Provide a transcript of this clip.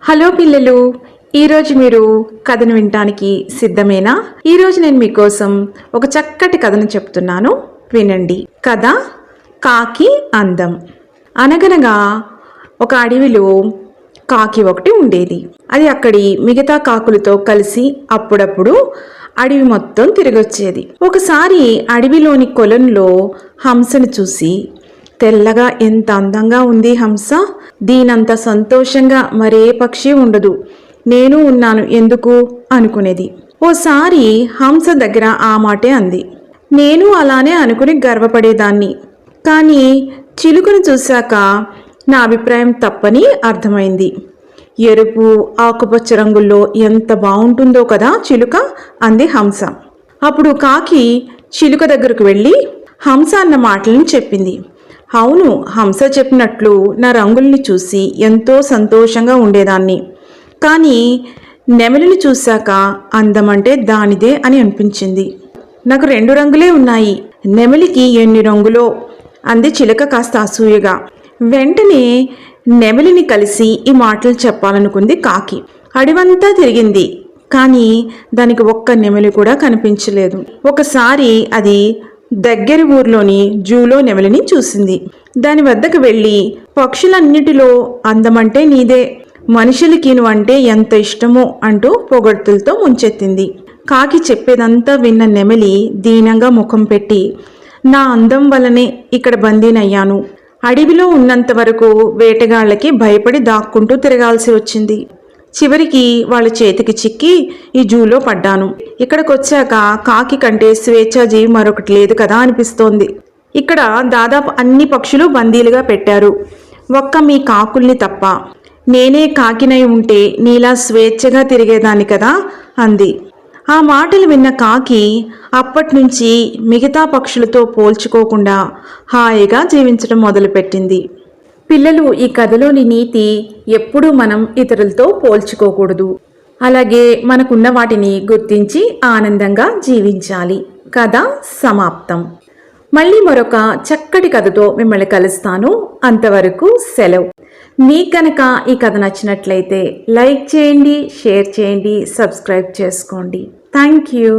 Hello పిల్లలు, ఈరోజు మీరు కథను వినటానికి సిద్ధమేనా? ఈరోజు నేను మీకోసం ఒక చక్కటి కథను చెప్తున్నాను, వినండి. కథ కాకి అందం. అనగనగా ఒక అడవిలో కాకి ఒకటి ఉండేది. అది అక్కడి మిగతా కాకులతో కలిసి అప్పుడప్పుడు అడవి మొత్తం తిరిగొచ్చేది. ఒకసారి అడవిలోని కొలంలో హంసను చూసి, తెల్లగా ఎంత అందంగా ఉంది హంస, దీనంత సంతోషంగా మరే పక్షి ఉండదు, నేను ఉన్నాను ఎందుకు అనుకునేది. ఓసారి హంస దగ్గర ఆ మాటే అంది. నేను అలానే అనుకుని గర్వపడేదాన్ని, కానీ చిలుకను చూశాక నా అభిప్రాయం తప్పని అర్థమైంది. ఎరుపు ఆకుపచ్చ రంగుల్లో ఎంత బాగుంటుందో కదా చిలుక, అంది హంస. అప్పుడు కాకి చిలుక దగ్గరకు వెళ్ళి హంస అన్న మాటలను చెప్పింది. అవును, హంస చెప్పినట్లు నా రంగుల్ని చూసి ఎంతో సంతోషంగా ఉండేదాన్ని, కానీ నెమలిని చూశాక అందమంటే దానిదే అని అనిపించింది. నాకు 2 రంగులే ఉన్నాయి, నెమలికి ఎన్ని రంగులో, అంది చిలుక కాస్త అసూయగా. వెంటనే నెమలిని కలిసి ఈ మాటలు చెప్పాలనుకుంది కాకి. అడవంతా తిరిగింది, కానీ దానికి ఒక్క నెమలి కూడా కనిపించలేదు. ఒకసారి అది దగ్గరి ఊర్లోని జూలో నెమలిని చూసింది. దాని వద్దకు వెళ్ళి, పక్షులన్నిటిలో అందమంటే నీదే, మనుషులకి నువ్వంటే ఎంత ఇష్టమో అంటూ పొగడ్తలతో ముంచెత్తింది. కాకి చెప్పేదంతా విన్న నెమలి దీనంగా ముఖం పెట్టి, నా అందం వల్లనే ఇక్కడ బందీనయ్యాను, అడవిలో ఉన్నంత వరకు వేటగాళ్ళకి భయపడి దాక్కుంటూ తిరగాల్సి వచ్చింది, చివరికి వాళ్ళ చేతికి చిక్కి ఈ జూలో పడ్డాను. ఇక్కడికొచ్చాక కాకి కంటే స్వేచ్ఛాజీవి మరొకటి లేదు కదా అనిపిస్తోంది. ఇక్కడ దాదాపు అన్ని పక్షులు బందీలుగా పెట్టారు, ఒక్క మీ కాకుల్ని తప్ప. నేనే కాకినై ఉంటే నీలా స్వేచ్ఛగా తిరిగేదాన్ని కదా, అంది. ఆ మాటలు విన్న కాకి అప్పట్నుంచి మిగతా పక్షులతో పోల్చుకోకుండా హాయిగా జీవించడం మొదలుపెట్టింది. పిల్లలు, ఈ కథలోని నీతి ఎప్పుడూ మనం ఇతరులతో పోల్చుకోకూడదు, అలాగే మనకున్న వాటిని గుర్తించి ఆనందంగా జీవించాలి. కథ సమాప్తం. మళ్ళీ మరొక చక్కటి కథతో మిమ్మల్ని కలుస్తాను. అంతవరకు సెలవు. మీకు కనుక ఈ కథ నచ్చినట్లయితే లైక్ చేయండి, షేర్ చేయండి, సబ్స్క్రైబ్ చేసుకోండి. Thank you.